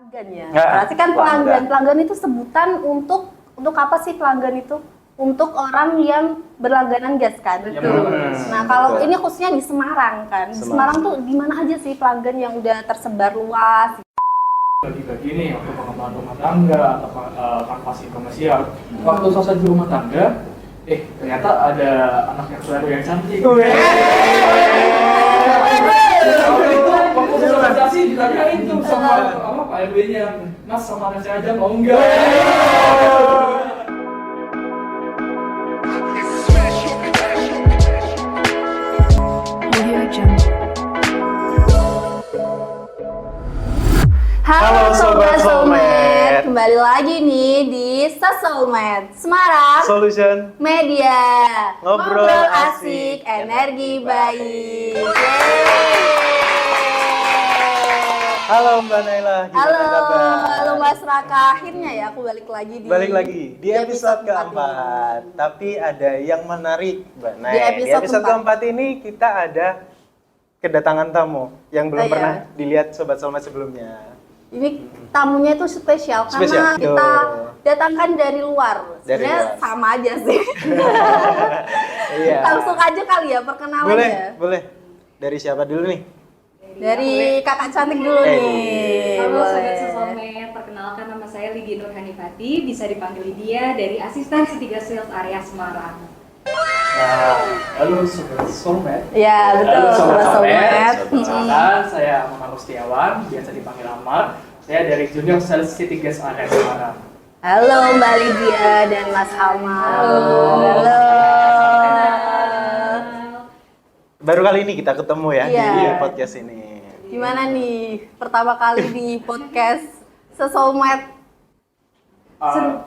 Pelanggan ya. Berarti kan pelanggan itu sebutan untuk apa sih pelanggan itu? Untuk orang yang berlangganan gas kan. Betul. Nah, kalau ini khususnya di Semarang kan. Di Semarang tuh di mana aja sih pelanggan yang udah tersebar luas? Bagi-bagi nih untuk pengembangan rumah tangga atau kanvasing komersial. Waktu selesai di rumah tangga, ternyata ada anak yang baru yang cantik. Waktu sosialisasi ditanyain tuh sama Pak RW-nya, Mas sama anak saya aja mau enggak? Halo Sobat Soulmate, kembali lagi nih di Soulmate Semarang Solution Media. Ngobrol asik, energi baik. Halo Mbak Naila, Halo, gimana kabar? halo Mas Raka. Akhirnya ya aku balik lagi di episode ini. keempat. Tapi ada yang menarik, Mbak Nay. Di episode keempat ini kita ada kedatangan tamu yang belum iya. pernah dilihat Sobat Soulmate sebelumnya. Ini tamunya itu spesial karena Spesial. kita datangkan dari luar. Dari Sebenarnya luar. sama aja sih. Iya. Langsung aja kali ya perkenalan ya. Boleh. Dari siapa dulu nih? Dari kakak cantik dulu nih. Halo Boleh. Sobat Soulmate, perkenalkan nama saya Lydia Nur Hanifati, bisa dipanggil Lydia dari asisten C3 Sales Area Semarang. Nah, halo Sobat Soulmate. Ya betul, Halo Sobat Soulmate. Perkenalkan, saya Amar Rustiawan, biasa dipanggil Amar. Saya dari Junior Sales C3 Area Semarang. Halo Mbak Lydia dan Mas Amar. Halo. Baru kali ini kita ketemu ya Iya. di podcast ini. Gimana nih pertama kali di podcast Soulmate?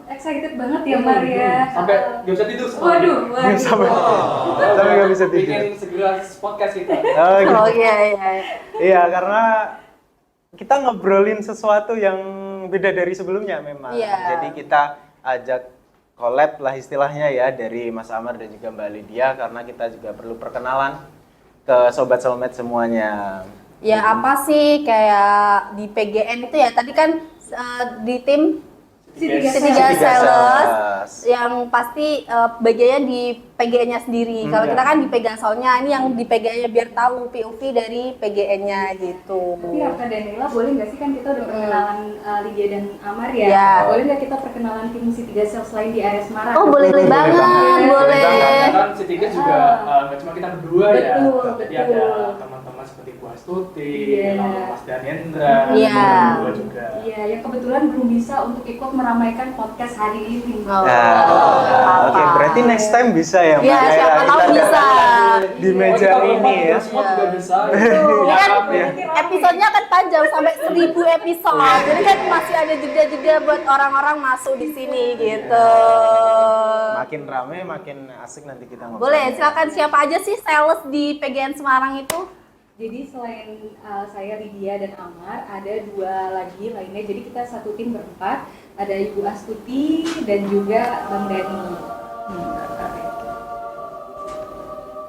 Excited banget ya Mar ya. Sampai nggak bisa tidur. Waduh. Sampai nggak bisa tidur. Bikin segera podcast kita. Oh, gitu. Oh iya. Iya, karena kita ngobrolin sesuatu yang beda dari sebelumnya memang. Iya. Jadi kita ajak collab lah istilahnya ya dari Mas Amar dan juga Mbak Lydia karena kita juga perlu perkenalan ke Sobat Soulmate semuanya. Ya apa sih kayak di PGN itu ya tadi kan di tim C3 C3 Sales. Sales yang pasti bagiannya di PGN-nya sendiri. Kalau kita kan dipegang soalnya ini yang di PGN-nya biar tahu POV dari PGN-nya gitu. Tapi Raka dan Nila boleh nggak sih kan kita udah perkenalan Lydia dan Amar ya? Ya. Boleh nggak kita perkenalan tim C3 Sales lain di area Semarang? Oh boleh banget, boleh. Karena kan C3 juga nggak cuma kita berdua ya. Betul, Tapi betul. ada teman-teman seperti Bu Astuti, Iya. Mas Danendra, Iya. berdua juga. Iya, yang kebetulan belum bisa untuk ikut meramaikan podcast hari ini. Oh. Nah, oke, berarti next time bisa ya Mbak Iya, Naila? siapa tahu Kita bisa. di meja ini ya. Semua juga bisa. Ini kan Iya. episodenya kan panjang sampai 1000 episode. Jadi kan masih ada jeda-jeda buat orang-orang masuk di sini gitu. Makin rame, makin asik nanti kita ngobrol. Boleh, silakan siapa aja sih sales di PGN Semarang itu? Jadi selain saya Lydia dan Amar, ada dua lagi lainnya. Jadi kita satu tim berempat. Ada Ibu Astuti dan juga Bang Dani.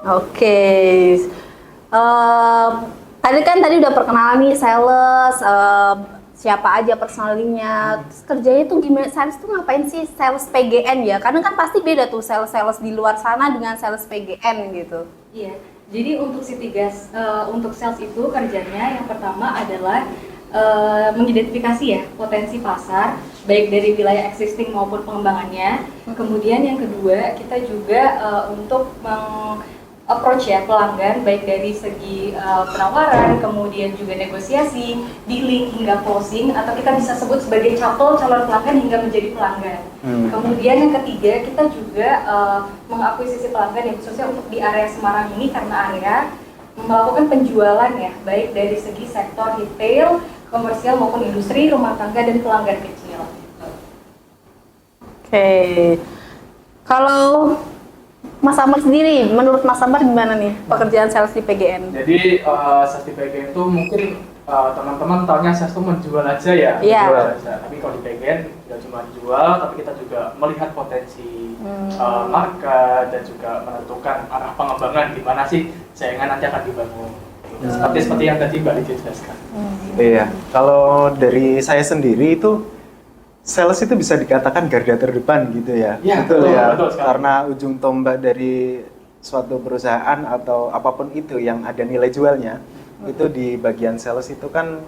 Oke. Tadi udah perkenalan nih sales, siapa aja personalnya, terus kerjanya tuh gimana, sales tuh ngapain sih sales PGN ya? Karena kan pasti beda tuh sales di luar sana dengan sales PGN gitu. Iya. Jadi untuk untuk sales itu kerjanya yang pertama adalah mengidentifikasi ya potensi pasar baik dari wilayah existing maupun pengembangannya. Kemudian yang kedua kita juga untuk approach ya pelanggan baik dari segi penawaran, kemudian juga negosiasi, dealing hingga closing atau kita bisa sebut sebagai calon pelanggan hingga menjadi pelanggan. Kemudian yang ketiga kita juga mengakuisisi pelanggan yang khususnya untuk di area Semarang ini karena area melakukan penjualan ya baik dari segi sektor retail, komersial maupun industri, rumah tangga dan pelanggan kecil. Oke. Kalau Mas Amar sendiri, menurut Mas Amar gimana nih pekerjaan sales di PGN? Jadi sales di PGN itu mungkin teman-teman taunya sales itu menjual aja ya. Iya. Menjual aja. Tapi kalau di PGN tidak cuma jual, tapi kita juga melihat potensi market dan juga menentukan arah pengembangan di mana sih saingan nanti akan dibangun. Seperti yang tadi Mbak Lydia jelaskan. Iya, kalau dari saya sendiri itu sales itu bisa dikatakan garda terdepan gitu ya. Ya, betul betul, ya. betul sekali. Karena ujung tombak dari suatu perusahaan atau apapun itu yang ada nilai jualnya, itu di bagian sales itu kan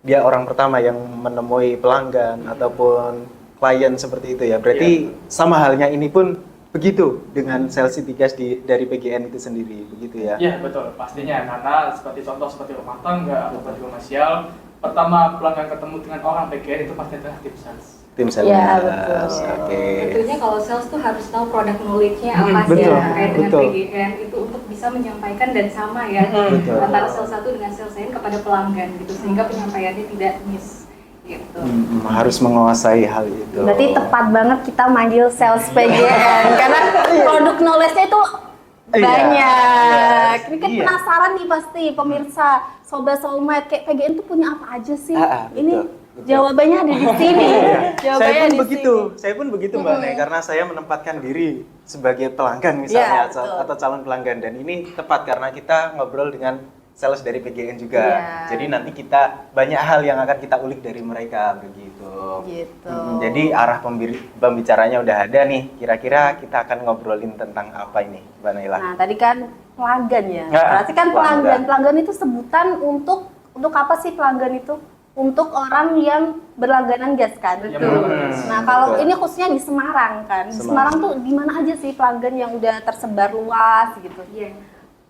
dia orang pertama yang menemui pelanggan ataupun klien seperti itu ya. Berarti sama halnya ini pun begitu dengan sales Citigas dari PGN itu sendiri, begitu ya? Iya betul, pastinya karena seperti rumah tangga atau komersial, pertama pelanggan ketemu dengan orang PGN itu pasti adalah tim sales. Tim sales. Iya, betul. Oke. Tentunya kalau sales tuh harus tahu produk knowledge-nya apa sih betul, ya terkait dengan betul. PGN itu untuk bisa menyampaikan dan sama ya Betul. antara sales satu dengan sales lain kepada pelanggan gitu sehingga penyampaiannya tidak miss gitu. Harus menguasai hal itu. Berarti tepat banget kita manggil sales PGN karena produk knowledge-nya itu Iya. banyak. Ini kan Iya. penasaran nih pasti pemirsa, sobat soulmate kayak PGN tuh punya apa aja sih? Betul, Ini betul. jawabannya ada di sini. Jawabannya Saya pun di begitu, sini. saya pun begitu Mbak Ney, karena saya menempatkan diri sebagai pelanggan misalnya Iya, betul. atau calon pelanggan, dan ini tepat karena kita ngobrol dengan sales dari PGN juga. Iya. Jadi nanti kita banyak hal yang akan kita ulik dari mereka begitu. Gitu. Jadi arah pembicaranya udah ada nih. Kira-kira kita akan ngobrolin tentang apa ini, Mbak Naila? Nah, tadi kan pelanggan ya. Ya, Berarti kan pelanggan. pelanggan. Pelanggan itu sebutan untuk apa sih pelanggan itu? Untuk orang yang berlangganan gas kan. Betul. Nah, kalau Betul. ini khususnya di Semarang kan. Di Semarang. Semarang tuh di mana aja sih pelanggan yang udah tersebar luas gitu? Iya.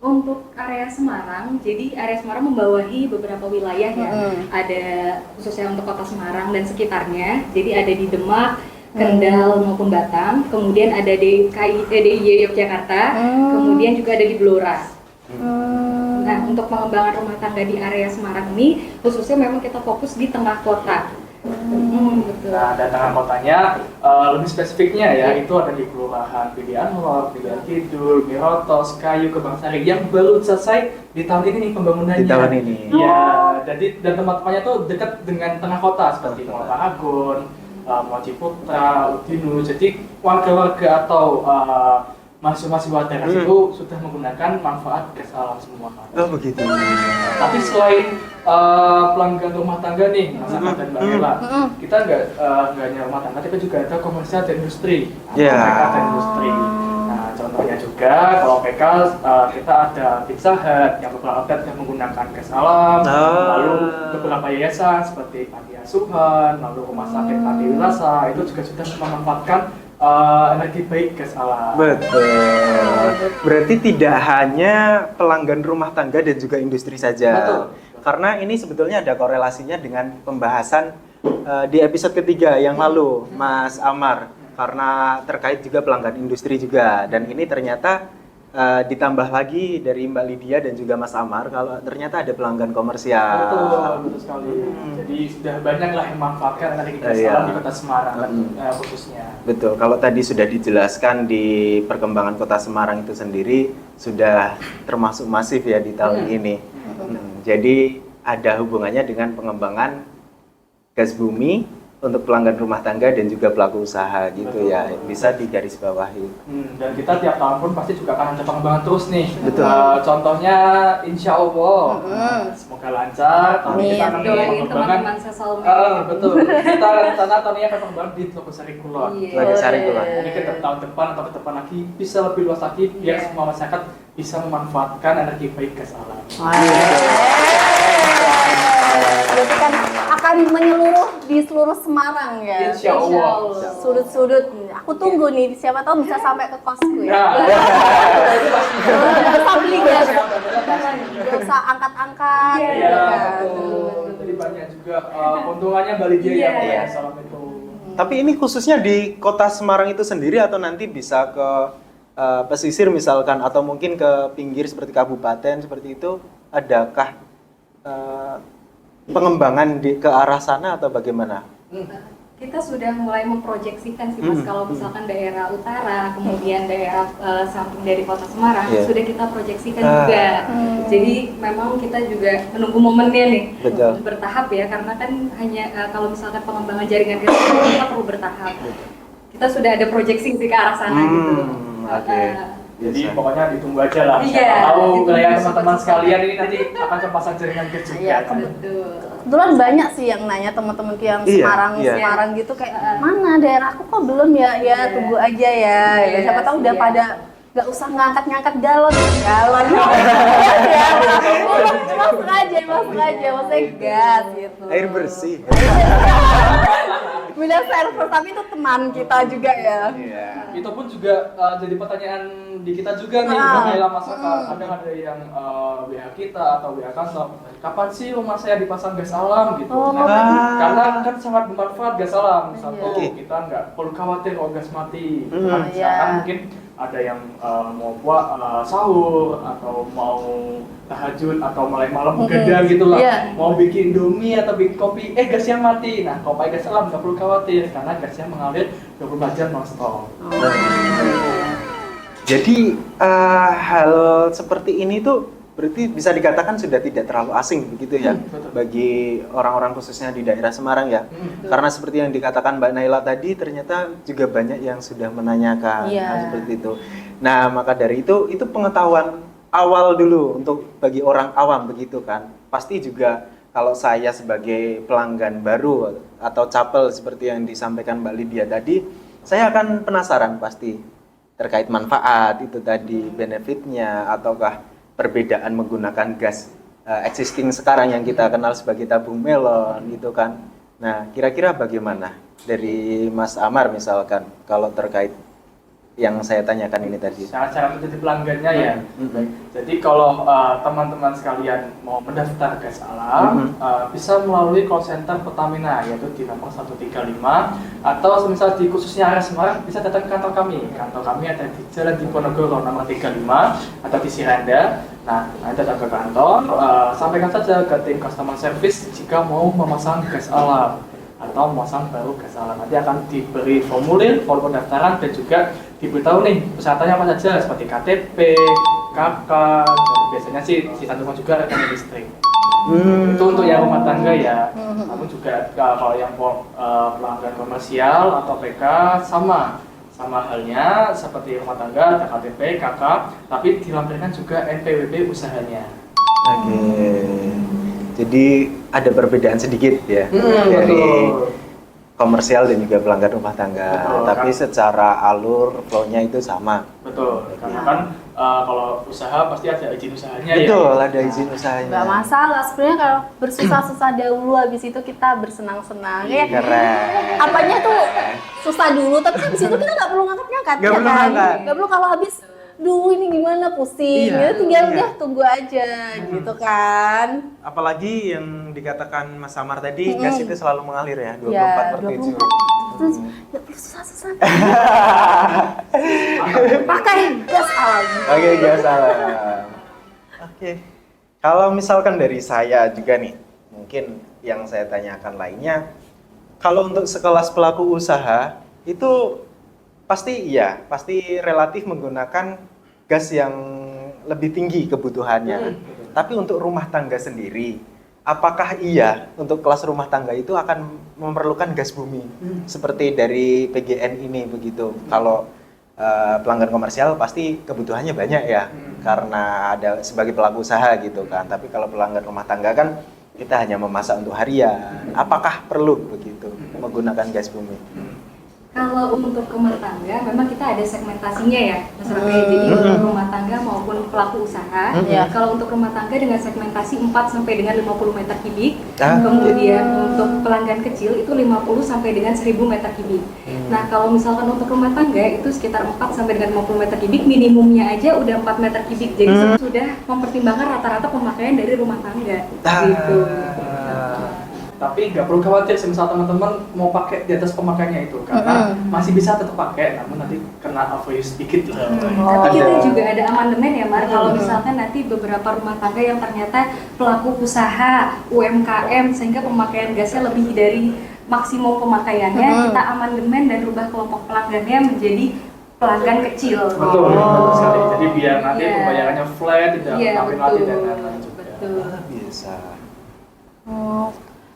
Untuk area Semarang, jadi area Semarang membawahi beberapa wilayah ya. Ada khususnya untuk kota Semarang dan sekitarnya. Jadi ada di Demak, Kendal maupun Batam. Kemudian ada di DIY Yogyakarta. Kemudian juga ada di Blora. Nah, untuk pengembangan rumah tangga di area Semarang ini khususnya memang kita fokus di tengah kota. Betul. Nah, dan tengah kotanya lebih spesifiknya ya itu ada di Kelurahan Pidi Anwar, Pidi Kidul, Mirotos, Kayu, Kebangsari yang baru selesai di tahun ini nih pembangunannya. Di tahun ini. Iya, jadi dan tempat-tempatnya tuh dekat dengan tengah kota seperti Mall Paragon, Mall Ciputra, Udinu. Jadi warga-warga atau mahasiswa-mahasiswa daerah itu sudah menggunakan manfaat gas alam semua. Oh begitu. Tapi selain pelanggan rumah tangga nih, Mas Ahmad dan Mbak Ella, kita nggak hanya rumah tangga, tapi juga ada komersial dan industri, atau Yeah. PK dan industri. Nah, contohnya juga kalau PK kita ada Pizza Hut yang beberapa outlet yang menggunakan gas alam, lalu beberapa yayasan seperti Panti Asuhan, lalu Rumah Sakit Panti Wilasa itu juga sudah memanfaatkan energi baik gas alam. Betul. Berarti tidak hanya pelanggan rumah tangga dan juga industri saja. Betul. Karena ini sebetulnya ada korelasinya dengan pembahasan di episode ketiga yang lalu, Mas Amar. Karena terkait juga pelanggan industri juga. Dan ini ternyata ditambah lagi dari Mbak Lydia dan juga Mas Amar kalau ternyata ada pelanggan komersial. Betul sekali. Jadi sudah banyak lah yang memanfaatkan energi gas Iya. alam di kota Semarang khususnya. Betul, kalau tadi sudah dijelaskan di perkembangan kota Semarang itu sendiri sudah termasuk masif ya di tahun ini. Jadi ada hubungannya dengan pengembangan gas bumi untuk pelanggan rumah tangga dan juga pelaku usaha gitu. Betul. Ya, bisa digarisbawahi. Dan kita tiap tahun pun pasti juga akan ada pengembangan terus nih. Betul. Contohnya insya Allah, semoga lancar. Tahun ini kita akan Doain pengembangan. teman-teman sesolmate. Betul. Kita rencana tahun ini akan pengembangan di Logosari Kulon. Iya. Logosari Kulon. Mungkin ke tahun depan atau ke depan lagi bisa lebih luas lagi biar Iya. semua masyarakat bisa memanfaatkan energi baik gas alam. Berarti kan akan menyeluruh di seluruh Semarang ya. Insya Allah. Sudut-sudut. Aku tunggu nih, siapa tahu bisa sampai ke kosku ya. Nah, Gak usah beli gas, gak usah angkat-angkat. Iya, gitu kan. betul. Jadi banyak juga keuntungannya Bali dia Iya. ya gas alam itu. Tapi ini khususnya di kota Semarang itu sendiri atau nanti bisa ke pesisir misalkan atau mungkin ke pinggir seperti kabupaten seperti itu, adakah pengembangan ke arah sana atau bagaimana? Kita sudah mulai memproyeksikan sih Mas, kalau misalkan daerah utara, kemudian daerah samping dari kota Semarang, Iya. sudah kita proyeksikan juga. Jadi memang kita juga menunggu momennya nih. Betul. Bertahap ya, karena kan hanya kalau misalkan pengembangan jaringan gas kita perlu bertahap. Kita sudah ada proyeksi sih ke arah sana gitu. Oke. Jadi Bisa. pokoknya ditunggu aja lah. Iya, Siapa tahu ditunggu wilayah cepat-cepat. teman-teman sekalian ini nanti akan terpasang jaringan gas juga. Iya, kan? Betul. Kebetulan banyak sih yang nanya teman-teman yang Iya, iya. Semarang gitu kayak mana daerah aku kok belum ya, Iya. tunggu aja ya. Ya siapa tahu udah Iya. pada nggak usah ngangkat galon ya. Emang sengaja, maksudnya gas gitu. Air bersih. Beda server, tapi itu teman kita juga ya. Iya. Itu pun juga jadi pertanyaan di kita juga nih, Ah. Mbak masyarakat. Kadang ada yang WA kita atau WA kantor, kapan sih rumah saya dipasang gas alam gitu. Oh. Karena kan sangat bermanfaat gas alam. Satu, Iya. kita nggak perlu khawatir kalau gas mati. Hmm. Misalkan Iya. mungkin ada yang mau sahur atau mau tahajud atau mulai malam begadang gitu lah, Iya. mau bikin indomie atau bikin kopi, gasnya mati. Nah, kalau pakai gas alam nggak perlu khawatir karena gasnya mengalir 24 jam non-stop. Jadi hal seperti ini tuh berarti bisa dikatakan sudah tidak terlalu asing begitu ya Betul. bagi orang-orang khususnya di daerah Semarang ya. Karena seperti yang dikatakan Mbak Naila tadi ternyata juga banyak yang sudah menanyakan Iya. seperti itu. Nah, maka dari itu pengetahuan awal dulu untuk bagi orang awam begitu kan. Pasti juga kalau saya sebagai pelanggan baru atau capel seperti yang disampaikan Mbak Lydia tadi, saya akan penasaran pasti terkait manfaat itu tadi, benefitnya, ataukah perbedaan menggunakan gas existing sekarang yang kita kenal sebagai tabung melon itu kan. Nah, kira-kira bagaimana dari Mas Amar misalkan kalau terkait yang saya tanyakan ini tadi? Cara menjadi pelanggannya ya. Mhm. Jadi kalau teman-teman sekalian mau mendaftar gas alam, bisa melalui call center Pertamina yaitu di nomor 135 atau misal di khususnya area Semarang bisa datang ke kantor kami. Kantor kami ada di Jalan Diponegoro nomor 35 atau di Siranda. Nah, nanti datang ke kantor, sampaikan saja ke tim customer service jika mau memasang gas alam atau memasang baru gas alam. Nanti akan diberi formulir pendaftaran dan juga diberitahu nih persyaratannya apa saja seperti KTP, KK, dan biasanya sih sisa rumah juga rekening listrik. Itu untuk yang rumah tangga ya. Namun juga kalau yang pelanggan komersial atau PK sama halnya seperti rumah tangga, ada KTP, KK, tapi dilampirkan juga NPWP usahanya. Oke. Jadi ada perbedaan sedikit ya Betul. dari komersial dan juga pelanggan rumah tangga. Betul, Tapi kan? secara alur flow-nya itu sama. Betul, karena kan kalau usaha pasti ada izin usahanya Betul, ya. ada izin usahanya. Nggak masalah, sebenarnya kalau bersusah-susah dahulu, habis itu kita bersenang-senang. Kayak Keren. apanya tuh susah dulu, tapi habis itu kita nggak perlu ngangkat-ngangkat. Nggak ya perlu kan? ngangkat. Nggak perlu kalau habis, duh ini gimana pusing, Iya, ya tinggal iya. udah tunggu aja gitu kan. Apalagi yang dikatakan Mas Samar tadi, gas itu selalu mengalir ya, 24 Ya, per 7. 24. Terus nggak perlu susah-susah. Pakai gas alam. Oke, gas alam. Oke. Kalau misalkan dari saya juga nih, mungkin yang saya tanyakan lainnya, kalau untuk sekelas pelaku usaha itu pasti relatif menggunakan gas yang lebih tinggi kebutuhannya. Tapi untuk rumah tangga sendiri, apakah iya untuk kelas rumah tangga itu akan memerlukan gas bumi seperti dari PGN ini begitu? Kalau pelanggan komersial pasti kebutuhannya banyak ya, karena ada sebagai pelaku usaha gitu kan. Tapi kalau pelanggan rumah tangga kan kita hanya memasak untuk harian. Apakah perlu begitu menggunakan gas bumi? Kalau untuk rumah tangga, memang kita ada segmentasinya ya, Mas Raffi. Jadi untuk rumah tangga maupun pelaku usaha. Iya. Kalau untuk rumah tangga dengan segmentasi 4 sampai dengan 50 meter kubik. Ah. Kemudian untuk pelanggan kecil itu 50 sampai dengan 1000 meter kubik. Nah, kalau misalkan untuk rumah tangga itu sekitar 4 sampai dengan 50 meter kubik, minimumnya aja udah 4 meter kubik. Jadi sudah mempertimbangkan rata-rata pemakaian dari rumah tangga. Gitu. Tapi nggak perlu khawatir semisal teman-teman mau pakai di atas pemakaiannya itu karena masih bisa tetap pakai, namun nanti kena overuse sedikit lah. Tapi kita juga ada amandemen ya, Mar. Kalau misalkan nanti beberapa rumah tangga yang ternyata pelaku usaha UMKM sehingga pemakaian gasnya lebih dari maksimum pemakaiannya, kita amandemen dan rubah kelompok pelanggannya menjadi pelanggan kecil. Betul, betul sekali. Jadi biar nanti Iya. pembayarannya flat, tidak Iya, mati dan betul. lain-lain juga. Betul. Bisa.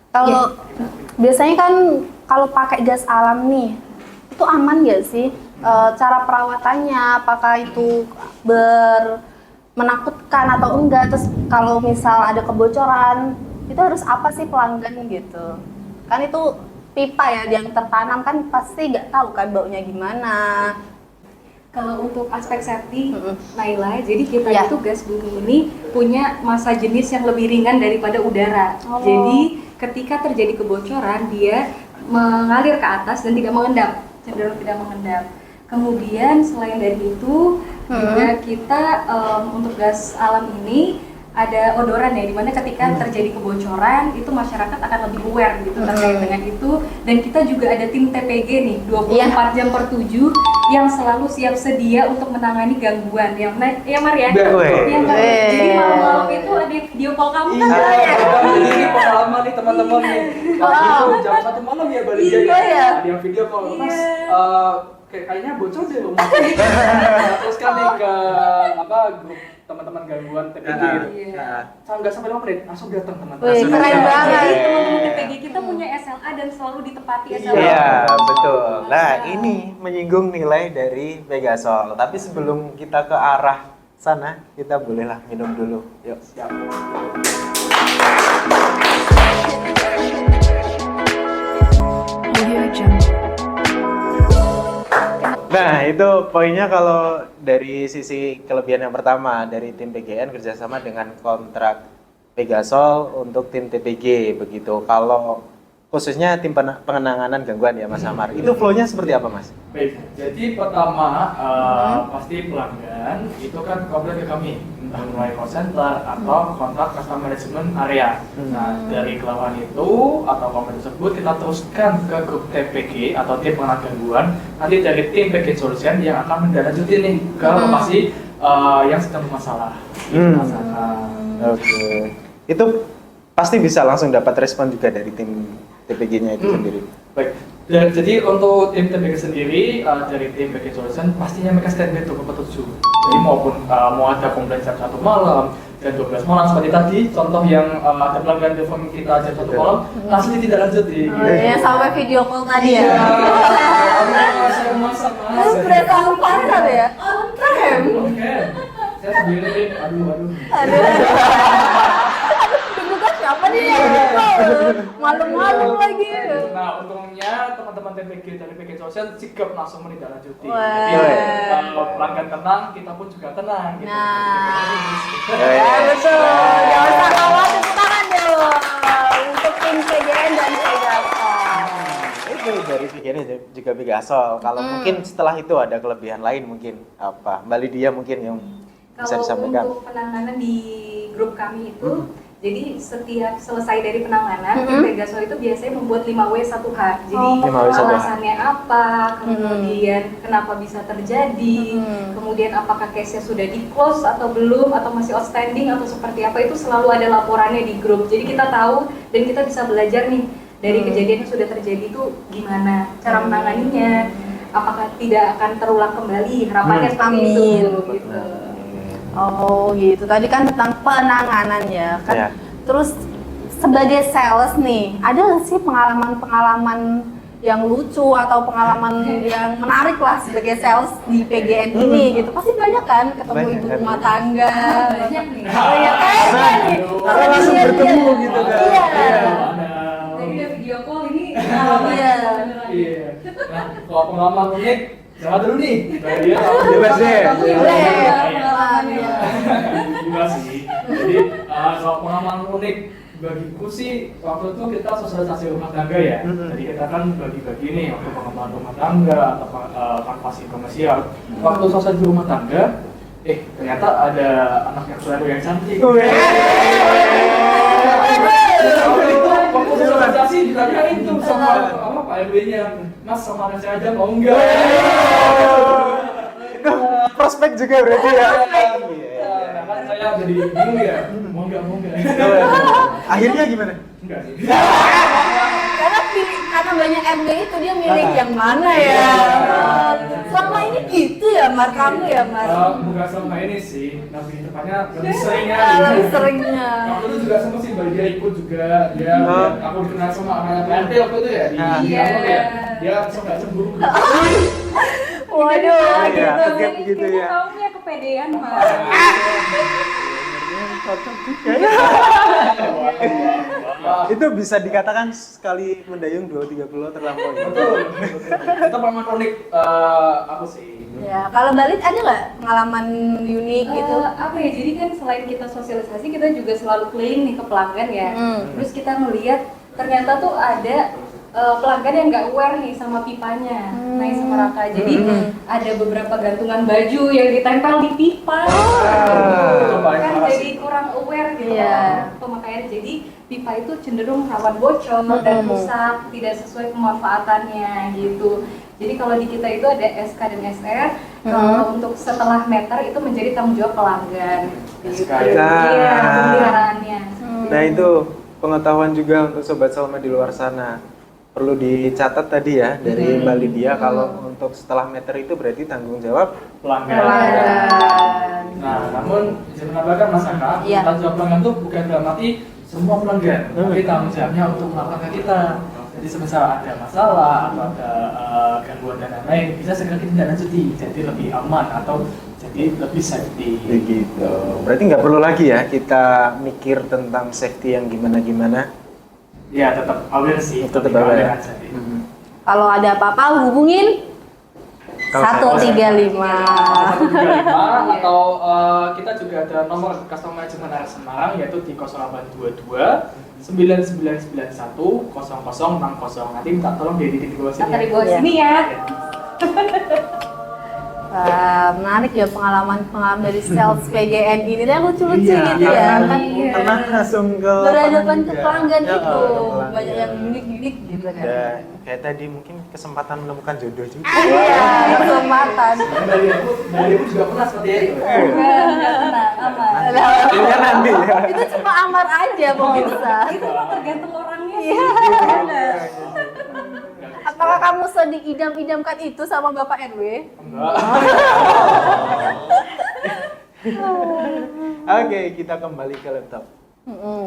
Kalau biasanya kan kalau pakai gas alam nih, itu itu aman nggak sih? Cara perawatannya, apakah itu menakutkan atau enggak? Terus kalau misal ada kebocoran, itu harus apa sih pelanggan gitu? Kan itu pipa ya yang tertanam, kan pasti nggak tahu kan baunya gimana. Kalau untuk aspek safety, Naila, jadi kita Iya. itu gas bumi ini punya massa jenis yang lebih ringan daripada udara. Oh. Jadi ketika terjadi kebocoran, dia mengalir ke atas dan tidak mengendap, cenderung tidak mengendap. Kemudian selain dari itu, juga kita untuk gas alam ini ada odoran ya, dimana ketika terjadi kebocoran itu masyarakat akan lebih aware gitu terkait dengan itu. Dan kita juga ada tim TPG nih 24 jam per 7 yang selalu siap sedia untuk menangani gangguan yang ya Mar ya. Yang jadi malam-malam itu ada video call kamu kan ya. Ini pengalaman nih teman-teman nih. Waktu itu jam 1 malam ya balik dia. Iya. Ada yang video call, Mas. Kayaknya bocor deh rumah. Terus kan nih ke grup teman-teman gangguan TPG gitu. Nggak sampai 5 menit langsung datang teman-teman. Wih, keren banget. Jadi teman-teman TPG kita punya SLA dan selalu ditepati SLA. Iya, betul. Nah, ini menyinggung nilai dari Pegasol. Tapi sebelum kita ke arah sana, kita bolehlah minum dulu. Yuk. Siap. Nah, itu poinnya kalau dari sisi kelebihan yang pertama dari tim PGN kerjasama dengan kontrak Pegasol untuk tim TPG begitu. Kalau khususnya tim pengenanganan gangguan ya Mas Amar, itu flow-nya seperti apa Mas? Baik, jadi pertama pasti pelanggan itu kan komplain ke kami, entah mulai call center atau kontak customer management area. Nah, dari keluhan itu atau komplain tersebut kita teruskan ke grup TPG atau tim pengenangan gangguan. Nanti dari tim package solution yang akan mendalanjuti nih ke lokasi yang sedang bermasalah. Oke. Itu pasti bisa langsung dapat respon juga dari tim TPG-nya itu sendiri. Baik. Dan jadi untuk tim TPG sendiri dari tim package solution pastinya mereka standby 24/7. Jadi maupun mau ada komplain jam 1 malam dan 12 malam seperti tadi contoh yang ada pelanggan telepon kita jam 1 malam langsung ditindaklanjuti. Ya sampai video call tadi ya. Saya masak mas. Oh, berasa on time ya? On time. Oke. Saya sambil lirik, aduh. Bukan siapa nih yang malu-malu lagi. Nah, untungnya teman-teman TPG dari package solution sigap langsung menindaklanjuti. Wah. Jadi pelanggan tenang, kita pun juga tenang gitu. Ya betul. Jangan usah khawatir, tepuk tangan dong untuk tim PGN dan Pegasol. Itu dari PGN juga Pegasol. Kalau mungkin setelah itu ada kelebihan lain mungkin apa? Mbak Lydia mungkin yang bisa Kalau disampaikan. untuk penanganan di grup kami itu, jadi setiap selesai dari penanganan, tim Pegasol itu biasanya membuat 5W1H. Jadi 5W1H. alasannya apa, kemudian kenapa bisa terjadi, kemudian apakah case-nya sudah di-close atau belum, atau masih outstanding atau seperti apa, itu selalu ada laporannya di grup. Jadi kita tahu dan kita bisa belajar nih dari kejadian yang sudah terjadi itu gimana cara menanganinya, apakah tidak akan terulang kembali, harapannya seperti itu. Gitu. Oh gitu, tadi kan tentang penanganan ya kan. Ya. Terus sebagai sales nih, ada nggak sih pengalaman yang lucu atau pengalaman yang menarik lah sebagai sales di PGN ini gitu? Pasti banyak kan ketemu Banyak ibu kan. rumah tangga. Banyak nih. Banyak Karena langsung bertemu gitu kan. Iya. Tadi udah video call ini. Iya. Nah, kalau pengalaman unik, jangan dulu nih. Bebas deh. Juga sih. Jadi kalau pengalaman unik bagiku sih waktu itu kita sosialisasi rumah tangga ya. Jadi kita kan bagi-bagi nih waktu pengembangan rumah tangga atau kanvasing komersial. Waktu sosialisasi rumah tangga, ternyata ada anak yang selalu yang cantik. Waktu sosialisasi ditanyain tuh sama Pak RW-nya, Mas sama anak saya aja mau enggak? Itu prospek juga berarti ya. Nah, kan saya jadi bingung ya, mau enggak? Akhirnya gimana? Enggak sih. Karena Mbak banyak RW itu dia milih yang mana ya? Selama ini gitu ya, Mar, kamu ya, Mar? Bukan selama ini sih, tapi tepatnya lebih seringnya. Lebih seringnya. Waktu itu juga sempat sih dia ikut juga, dia aku dikenal sama anak PRT waktu itu ya di Iya. ya. Dia langsung nggak cemburu. Waduh, Iya, gitu. tegap gitu ya. Kamu ya kepedean, Mas. Cocok juga ya. Itu bisa dikatakan sekali mendayung 2-3 pulau terlampaui. Betul. Itu pengalaman unik aku sih. Ya, kalau Balit ada nggak pengalaman unik gitu? Apa ya, jadi kan selain kita sosialisasi, kita juga selalu keliling nih ke pelanggan ya. Terus kita melihat ternyata tuh ada pelanggan yang nggak aware nih sama pipanya, naik sama Raka. Jadi ada beberapa gantungan baju yang ditempel di pipa. Itu paling Kan parah jadi sih. kurang aware gitu Iya. pemakaian. Jadi pipa itu cenderung rawan bocor dan rusak, tidak sesuai pemanfaatannya gitu. Jadi kalau di kita itu ada SK dan SR, kalau untuk setelah meter itu menjadi tanggung jawab pelanggan. Gitu. SK ya? Iya, pemeliharaannya. Nah itu pengetahuan juga untuk Sobat Salma di luar sana. Perlu dicatat tadi ya dari Mbak Lydia kalau untuk setelah meter itu berarti tanggung jawab Pelanggan. Nah, namun bisa menambahkan Mas Aka, Iya. tanggung jawab pelanggan itu bukan dalam arti semua pelanggan, tapi tanggung jawabnya untuk pelanggan kita. Jadi semisal ada masalah atau ada gangguan dan lain-lain, bisa segera kita tindak lanjuti, jadi lebih aman atau jadi lebih safety. begitu. Berarti nggak perlu lagi ya kita mikir tentang safety yang gimana-gimana. Ya, tetap aware sih. Tetap lebih aware. aja sih. Kalau ada apa-apa hubungin Kalau 135. 135 atau kita juga ada nomor customer management area Semarang yaitu di 0822 9991 0060. Nanti minta tolong di titik di bawah sini. Atau di bawah Iya. sini ya. Menarik ya pengalaman dari sales PGN ini, dan lucu-lucu Iya, gitu ya. Kan karena langsung ke berhadapan ke juga. pelanggan Ya, itu, pelanggan. banyak yang unik-unik gitu kan. Ya, kayak tadi mungkin kesempatan menemukan jodoh juga. Iya, kesempatan. Dari aku juga pernah seperti itu. Enggak tenang, aman. Ini kan nanti ya. Itu cuma Amar aja pemirsa. Itu mah tergantung orangnya sih. Iya. Apakah kamu sedang idam-idamkan itu sama Bapak RW? Enggak. Oke, kita kembali ke laptop.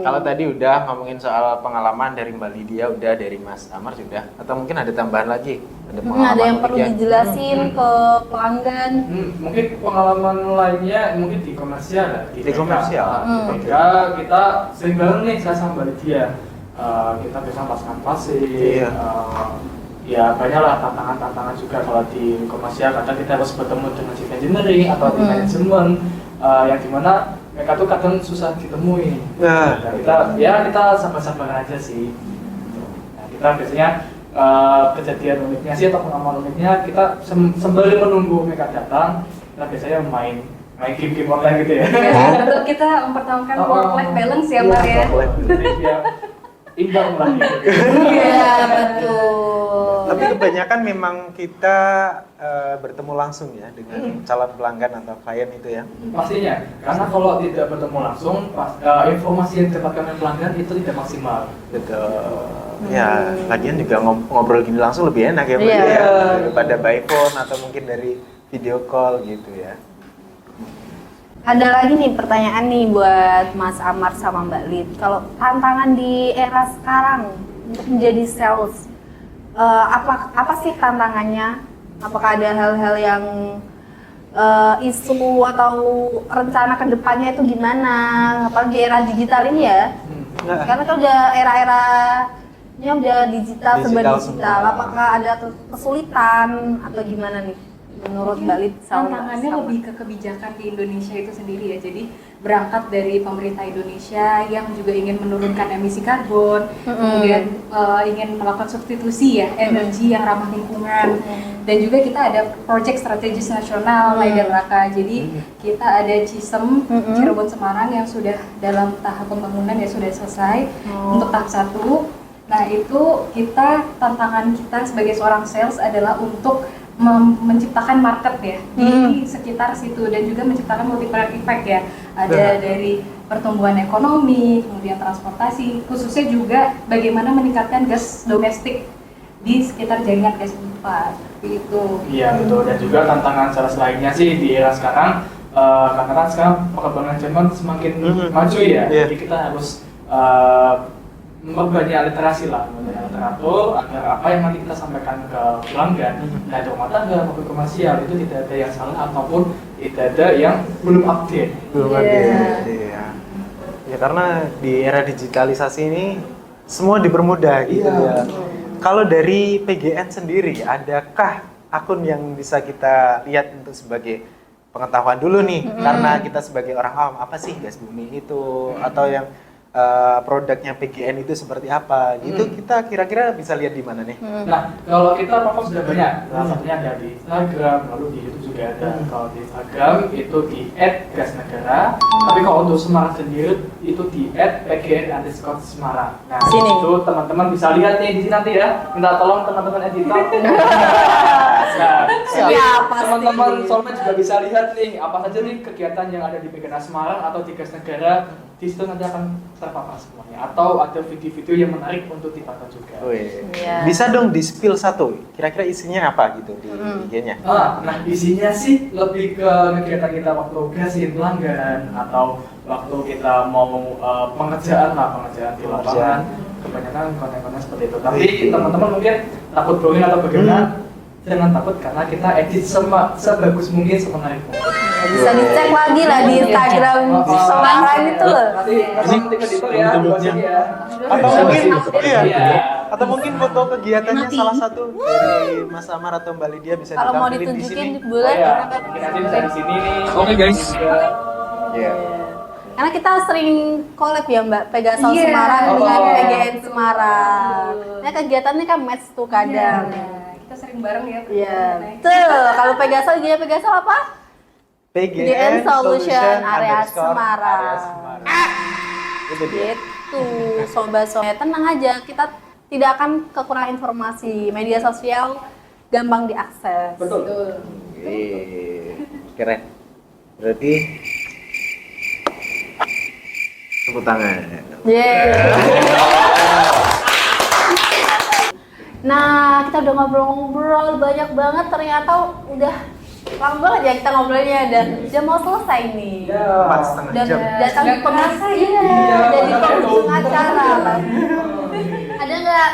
Kalau tadi udah ngomongin soal pengalaman dari Mbak Lydia, udah dari Mas Amar sudah, atau mungkin ada tambahan lagi? Ada yang perlu unik ya? dijelasin ke pelanggan? Mungkin pengalaman lainnya mungkin di komersial ya. Di komersial. Ketika kita sering banget nih saya sama Mbak Lydia, kita bisa pasang pasir. Iya. Ya banyaklah tantangan-tantangan juga kalau di komersial, kadang kita harus bertemu dengan chief engineering atau di manajemen yang dimana mereka tuh kadang susah ditemui. Nah. Nah, kita sabar-sabar aja sih. Nah, kita biasanya kejadian uniknya sih atau pengalaman uniknya kita sembari menunggu mereka datang, kita biasanya main game-game online gitu ya. Untuk kita mempertahankan work-life balance ya, Mbak ya. Ya, imbang lah gitu. Iya, betul. Tapi kebanyakan memang kita bertemu langsung ya dengan calon pelanggan atau klien itu ya. Pastinya, karena kalau tidak bertemu langsung, informasi yang didapatkan oleh pelanggan itu tidak maksimal. Betul. Ya, lagian juga ngobrol gini langsung lebih enak ya, Mbak, Iya. ya, daripada by phone atau mungkin dari video call gitu ya. Ada lagi nih pertanyaan nih buat Mas Amar sama Mbak Lid. Kalau tantangan di era sekarang untuk menjadi sales, apa sih tantangannya? Apakah ada hal-hal yang isu atau rencana kedepannya itu gimana? Apalagi era digital ini ya? Karena kan udah era-eranya udah digital, serba Digital digital. semua. Apakah ada kesulitan atau gimana nih? Menurut Mbak Lid Tantangannya lebih ke kebijakan di Indonesia itu sendiri ya. Jadi berangkat dari pemerintah Indonesia yang juga ingin menurunkan emisi karbon, kemudian ingin melakukan substitusi ya energi yang ramah lingkungan, dan juga kita ada proyek strategis nasional Lain dan Raka. Jadi kita ada CISEM Cirebon Semarang yang sudah dalam tahap pembangunan ya, sudah selesai untuk tahap 1. Nah itu tantangan kita sebagai seorang sales adalah untuk menciptakan market ya di sekitar situ, dan juga menciptakan multiplier effect ya. Ada dari pertumbuhan ekonomi, kemudian transportasi, khususnya juga bagaimana meningkatkan gas domestik di sekitar jaringan gas pipa itu. Iya betul, dan juga tantangan sales lainnya sih di era sekarang, karena kan sekarang perkembangan zaman semakin maju ya, jadi kita harus memperbanyak literasi lah, memperbanyak literatur agar apa yang nanti kita sampaikan ke pelanggan, baik rumah tangga maupun komersial, itu tidak ada yang salah ataupun tidak ada yang belum update. Ya karena di era digitalisasi ini semua dipermudah gitu ya. Kalau dari PGN sendiri, adakah akun yang bisa kita lihat untuk sebagai pengetahuan dulu nih? Karena kita sebagai orang awam, apa sih gas bumi itu? Atau yang produknya PGN itu seperti apa? Gitu kita kira-kira bisa lihat di mana nih? Nah, kalau kita platform sudah banyak, salah satunya ada di Instagram, lalu di YouTube juga ada. Kalau di Instagram itu di @gasnegara, tapi kalau untuk Semarang sendiri itu di @pgn_semarang. Nah, Sini. itu teman-teman bisa lihat nih di sini nanti ya. Minta tolong teman-teman editor. Nah, Siap, pasti. teman-teman Solmed juga bisa lihat nih apa saja nih kegiatan yang ada di PGN Semarang atau di Gas Negara. Di situ nanti akan terpapar semuanya, atau ada video-video yang menarik untuk ditonton juga. Iya. Bisa dong di spill satu, kira-kira isinya apa gitu di IG-nya? Nah isinya sih lebih ke kegiatan kita waktu gasin pelanggan atau waktu kita mau pengerjaan di lapangan. Kebanyakan konten-konten seperti itu. Tapi teman-teman mungkin takut boring atau bagaimana? Jangan takut karena kita edit sebagus mungkin, semenarik mungkin. Bisa dicek lagi lah di Instagram Semarang itu loh. Nanti ketik editor ya, ya. Atau mungkin Iya. atau mungkin foto kegiatannya salah satu dari Mas Amar atau Mbak Lydia bisa Kalau mau ditampilin di sini. ditunjukin boleh. Ya, mungkin nanti bisa di sini nih. Oke, guys. Iya. Karena kita sering collab ya Mbak, Pegasal Iya. Semarang dengan Oh. PGN Semarang. Nah kegiatannya kan match tuh kadang. Kita sering bareng ya. Iya, betul. Kalau Pegasal, dia Pegasal apa? PGN Solution Area _ Semarang. Area Semarang. Itu dia. Gitu, sobat-sobat. Tenang aja, kita tidak akan kekurangan informasi. Media sosial gampang diakses. Betul. Keren. Berarti tepuk tangan. Nah, kita udah ngobrol-ngobrol banyak banget, ternyata udah lama banget ya kita ngobrolnya, dan udah mau selesai nih. Ya. 4,5 Dan jam. datang di penghujung, Iya, dan di makanya penghujung itu. acara. Ada nggak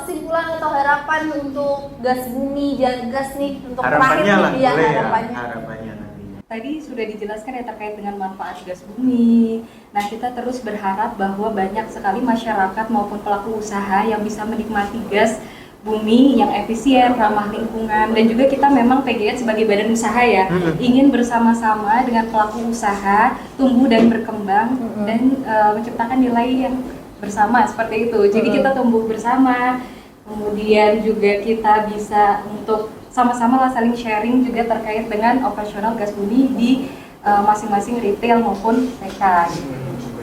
kesimpulan atau harapan untuk gas bumi, gas nih untuk Harapannya lah, nih? Iya, boleh ya. harapannya. Harapannya nantinya. Tadi sudah dijelaskan ya terkait dengan manfaat gas bumi. Nah, kita terus berharap bahwa banyak sekali masyarakat maupun pelaku usaha yang bisa menikmati gas bumi yang efisien, ramah lingkungan, dan juga kita memang PGN sebagai badan usaha ya, ingin bersama-sama dengan pelaku usaha tumbuh dan berkembang dan menciptakan nilai yang bersama seperti itu. Jadi kita tumbuh bersama, kemudian juga kita bisa untuk sama-sama lah saling sharing juga terkait dengan operasional gas bumi di masing-masing retail maupun TK.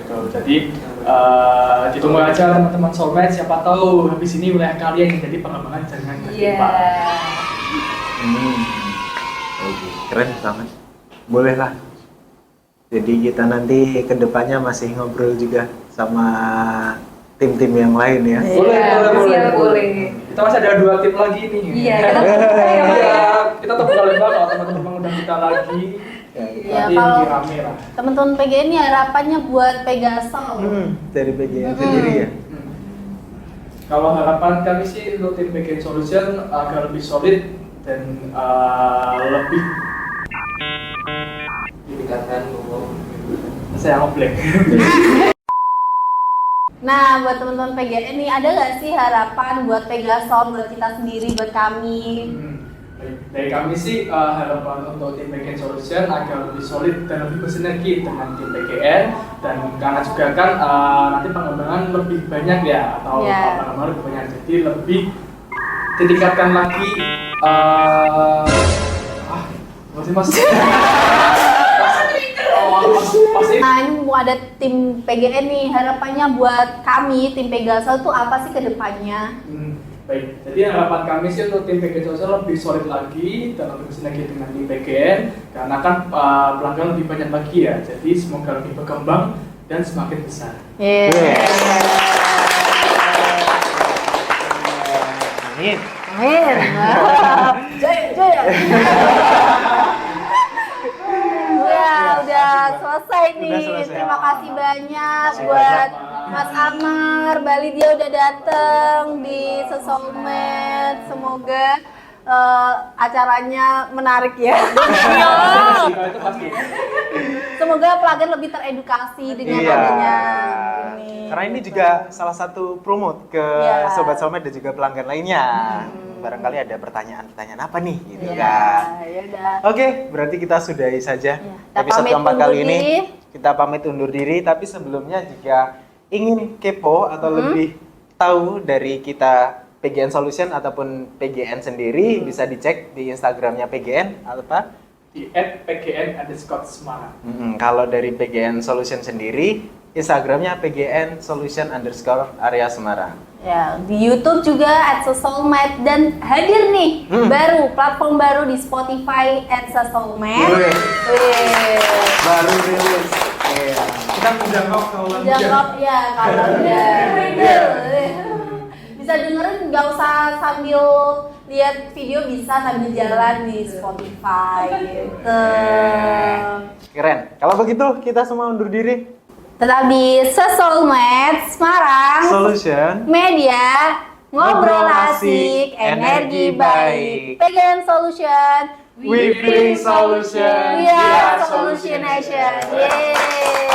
Betul. Jadi ditunggu aja teman-teman Soulmate, siapa tahu habis ini wilayah kalian yang jadi pengembangan jaringan gas Iya. pipa. Oke, keren banget. Boleh lah. Jadi kita nanti kedepannya masih ngobrol juga sama tim-tim yang lain ya. Boleh. Kita masih ada 2 tim lagi nih. Iya, kita Iya, kita terbuka lebar kalau teman-teman mengundang kita lagi. Iya, Nanti kalau lebih rame lah. teman-teman PGN ini harapannya buat Pegasal. Dari PGN sendiri ya. Kalau harapan kami sih untuk tim PGN Solution agar lebih solid dan lebih ditingkatkan untuk saya ngeblank. Nah, buat teman-teman PGN ini ada nggak sih harapan buat Pegasal, buat kita sendiri, buat kami? Dari kami sih harapan untuk tim PGN Solution agar lebih solid dan lebih bersinergi dengan tim PGN, dan karena juga kan nanti pengembangan lebih banyak ya, atau pengembangan lebih banyak, jadi lebih ditingkatkan lagi masih pasti. Nah, ini mau ada tim PGN nih, harapannya buat kami, tim Pegasal tuh apa sih ke depannya? Baik, jadi harapan kami sih untuk tim PGN Solution lebih solid lagi dan lebih bersinergi dengan tim PGN, karena kan pelanggan lebih banyak lagi ya, jadi semoga lebih berkembang dan semakin besar. Amin. Amin. Jaya, jaya. Udah selesai nih. Udah selesai. Terima kasih banyak buat Mas Amar, Mbak Lydia udah dateng di Sesolmed. Semoga acaranya menarik ya. Itu pasti. Semoga pelanggan lebih teredukasi dengan Iya. adanya ini. Karena ini juga salah satu promote ke Iya. Sobat Solmed dan juga pelanggan lainnya. Barangkali ada pertanyaan-pertanyaan apa nih gitu Iya, kan. ya udah. Oke, berarti kita sudahi saja Kita episode pamit keempat undur kali ini. diri. Kita pamit undur diri, tapi sebelumnya jika ingin kepo atau lebih tahu dari kita PGN Solution ataupun PGN sendiri, bisa dicek di Instagramnya PGN apa? Di @pgn_Semarang. Kalau dari PGN Solution sendiri, Instagramnya PGN Solution _area Semarang. Ya, di YouTube juga @sesolmed dan hadir nih baru platform baru di Spotify @sesolmed. Wih. Baru rilis. Iya. Kita menjangkau kaula muda. Jawab ya kalau udah bisa dengerin, nggak usah sambil lihat video, bisa sambil jalan di Spotify gitu. Keren. Kalau begitu kita semua undur diri. Tetap di Sesolmed Semarang Solution. Media ngobrol asik, energi baik. PGN Solution. We bring solution. We are Solution Nation. Yeay.